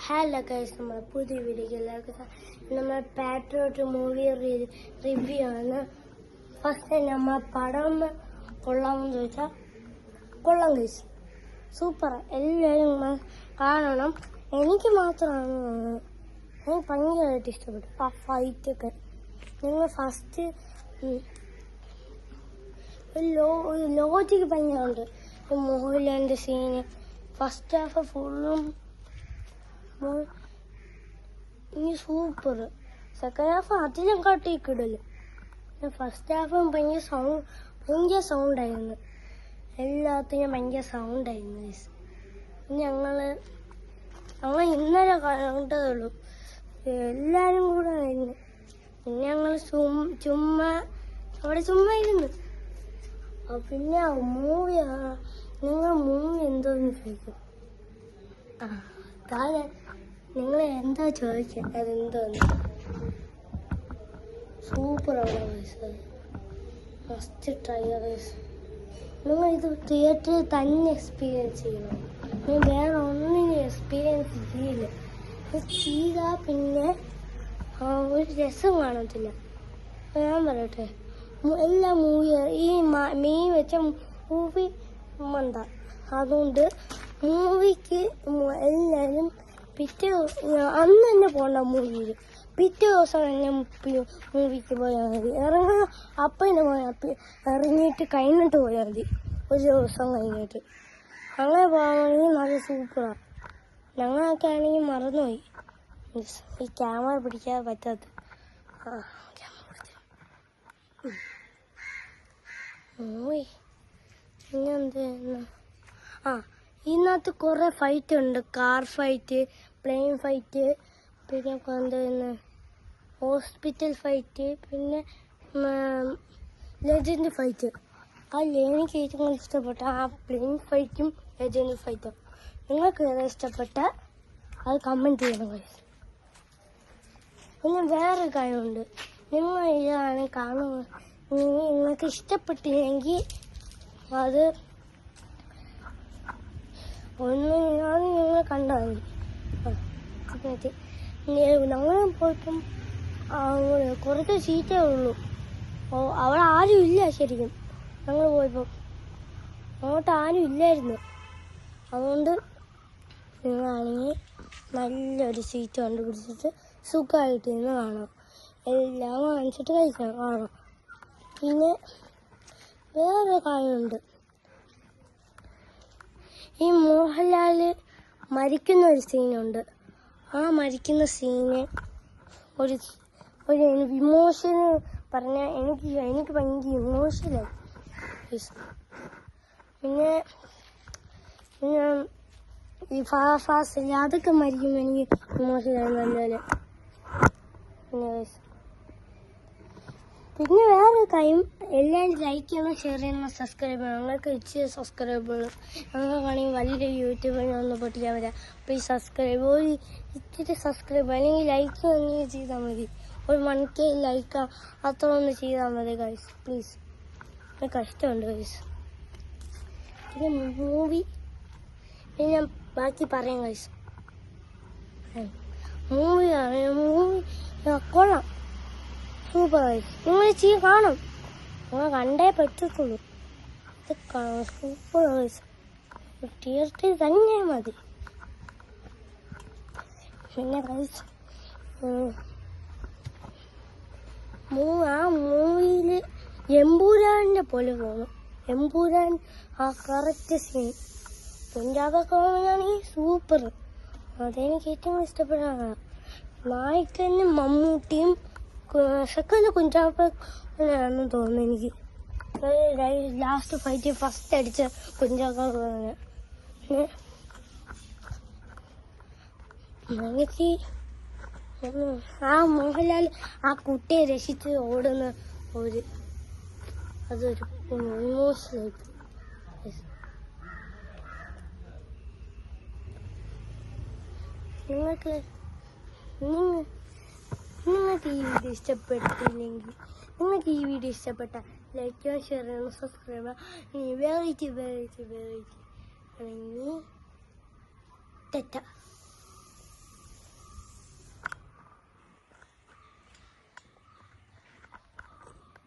Hello guys, നമ്മുടെ പുതിയ വീഡിയോക്ക് എല്ലാവർക്കും നമ്മൾ പാട്രിയോട്ട് മൂവി റിവ്യൂ ആണ്. ഫസ്റ്റ് നമ്മൾ പടം കൊള്ളാമെന്ന് ചോദിച്ചാൽ കൊള്ളാം ഗൈസ്, സൂപ്പർ. എല്ലാവരും കാണണം. എനിക്ക് മാത്രമാണ് എനിക്ക് ഭയങ്കരമായിട്ട് ഇഷ്ടപ്പെട്ടു ആ ഫൈറ്റൊക്കെ. നിങ്ങൾ ഫസ്റ്റ് ലോജിക്ക് ഭയങ്കരമുണ്ട്. മോഹൻലാലിൻ്റെ സീന് ഫസ്റ്റ് ഹാഫ് ഫുള്ളും ഇനി സൂപ്പർ. സെക്കൻഡ് ഹാഫ് അതിലും കാട്ടിക്കിടല്. ഫസ്റ്റ് ഹാഫും ഭയങ്കര സൗണ്ടായിരുന്നു. എല്ലാത്തിനും ഭയങ്കര സൗണ്ടായിരുന്നു. ഞങ്ങൾ ഇന്നലെ കണ്ടതുള്ളൂ, എല്ലാവരും കൂടെ ആയിരുന്നു. പിന്നെ ഞങ്ങൾ ചുമ്മാ ഇരുന്നു. പിന്നെ നിങ്ങൾ മൂവി എന്തോന്ന് ചോദിക്കും. നിങ്ങൾ എന്താ ചോദിക്കുക, അതെന്തോന്ന് സൂപ്പറാണ്. ഫസ്റ്റ് ട്രൈ നിങ്ങൾ ഇത് തിയേറ്ററിൽ തന്നെ എക്സ്പീരിയൻസ് ചെയ്യണം. ഞാൻ വേറെ ഒന്നിനും എക്സ്പീരിയൻസ് ചെയ്യില്ല. ചെയ്താൽ പിന്നെ ഒരു രസം കാണത്തില്ല. ഞാൻ പറയട്ടെ, എല്ലാ ഈ മെയ് വെച്ച മൂവി മന്ദ. അതുകൊണ്ട് മൂവിക്ക് എല്ലാവരും അന്ന് തന്നെ പോകണ്ട. മൂവിയിൽ പിറ്റേ ദിവസം തന്നെ മൂവിക്ക് പോയാൽ മതി. അപ്പം തന്നെ പോയാൽ ഇറങ്ങിയിട്ട് കഴിഞ്ഞിട്ട് പോയാൽ മതി. ഒരു ദിവസം കഴിഞ്ഞിട്ട് അങ്ങനെ പോകണമെങ്കിൽ നല്ല സൂപ്പറാണ്. ഞങ്ങളൊക്കെ ആണെങ്കിൽ മറന്നുപോയി ഈ ക്യാമറ പിടിക്കാൻ പറ്റാത്ത. മൂവി പിന്നെന്താ, ഇതിനകത്ത് കുറേ ഫൈറ്റ് ഉണ്ട്. കാർ ഫൈറ്റ്, പ്ലെയിൻ ഫൈറ്റ്, പിന്നെ എന്താ ഹോസ്പിറ്റൽ ഫൈറ്റ്, പിന്നെ ലെജൻഡ് ഫൈറ്റ്. എനിക്ക് ഏറ്റവും ഇഷ്ടപ്പെട്ട ആ പ്ലെയിൻ ഫൈറ്റും ലെജൻഡ് ഫൈറ്റും. നിങ്ങൾക്ക് ഏതാ ഇഷ്ടപ്പെട്ട അത് കമൻറ്റ് ചെയ്യണം. പിന്നെ വേറെ കാര്യമുണ്ട്, നിങ്ങൾ ഇതാണ് കാണുക. നിങ്ങൾക്ക് ഇഷ്ടപ്പെട്ടില്ലെങ്കിൽ അത് നിങ്ങൾ കണ്ടാൽ മതി. ഞങ്ങൾ പോയപ്പം കുറച്ച് സീറ്റേ ഉള്ളൂ. അവിടെ ആരും ഇല്ല. ശരിക്കും ഞങ്ങൾ പോയപ്പോൾ അങ്ങോട്ട് ആരും ഇല്ലായിരുന്നു. അതുകൊണ്ട് നിങ്ങളാണെങ്കിൽ നല്ലൊരു സീറ്റ് കണ്ടുപിടിച്ചിട്ട് സുഖമായിട്ട് നിന്ന് കാണാം. എല്ലാം കാണിച്ചിട്ട് കാണാം. പിന്നെ വേറെ കാര്യമുണ്ട്, ഈ മോഹൻലാൽ മരിക്കുന്ന ഒരു സീനുണ്ട്. ആ മരിക്കുന്ന സീന് ഒരു ഇമോഷൻ പറഞ്ഞാൽ എനിക്ക് ഭയങ്കര ഇമോഷനായി. പിന്നെ ഈ ഫാസ്റ്റ് അതൊക്കെ മരിക്കുമ്പോൾ എനിക്ക് ഇമോഷനായി നല്ലപോലെ. പിന്നെ വേറെ കാര്യം, എല്ലാവരും ലൈക്ക് ചെയ്യണം, ഷെയർ ചെയ്യണം, സബ്സ്ക്രൈബ് ചെയ്യണം. ഞങ്ങൾക്ക് ഇച്ചിരി സബ്സ്ക്രൈബ് ഞങ്ങൾക്കാണെങ്കിൽ വലിയ യൂട്യൂബിൽ ഒന്ന് പൊട്ടിക്കാൻ പറ്റാം. പ്ലീസ് സബ്സ്ക്രൈബ്, ഒരു ഇച്ചിരി സബ്സ്ക്രൈബ് അല്ലെങ്കിൽ ലൈക്ക് അങ്ങനെ ചെയ്താൽ മതി. ഒരു 1K ലൈക്ക് അത്ര ഒന്ന് ചെയ്താൽ മതി ഗൈസ്, പ്ലീസ്. കഷ്ടമുണ്ട് ഗൈസ്. പിന്നെ മൂവി ഞാൻ ബാക്കി പറയാം ഗൈസ്. മൂവി കൊള്ളാം, സൂപ്പറായി. നിങ്ങൾ കാണും, നിങ്ങൾ കണ്ടേ പറ്റത്തുള്ളൂ. ഇത് സൂപ്പർ തിയേറ്ററിൽ തന്നെ മതി. പിന്നെ ആ മൂവിയിൽ എമ്പൂരാൻ്റെ പോലെ തോന്നും. എമ്പൂരാൻ ആ കറക്റ്റ് സീൻ കുഞ്ചാക്കൊക്കെ പോകുന്നതാണെങ്കിൽ സൂപ്പർ. അതെനിക്ക് ഏറ്റവും ഇഷ്ടപ്പെട്ടതാണ്. നായകനും മമ്മൂട്ടിയും സെക്കൻഡ് കുഞ്ചാക്കോയാണെന്ന് തോന്നുന്നു. എനിക്ക് ലാസ്റ്റ് ഫൈറ്റ് ഫസ്റ്റ് അടിച്ച കുഞ്ചാക്കോ. എനിക്ക് ആ മോഹൻലാൽ ആ കുട്ടിയെ രക്ഷിച്ച് ഓടുന്ന അതൊരു ഇമോഷണൽ. നിങ്ങൾക്ക് ഈ വീഡിയോ ഇഷ്ടപ്പെട്ടില്ലെങ്കിൽ, നിങ്ങൾക്ക് ഈ വീഡിയോ ഇഷ്ടപ്പെട്ട ലൈക്ക് ചെയ്യുക, ഷെയർ ചെയ്യുക, സബ്സ്ക്രൈബ് ചെയ്യുക. വെറൈറ്റി അല്ലെങ്കിൽ ടെറ്റ.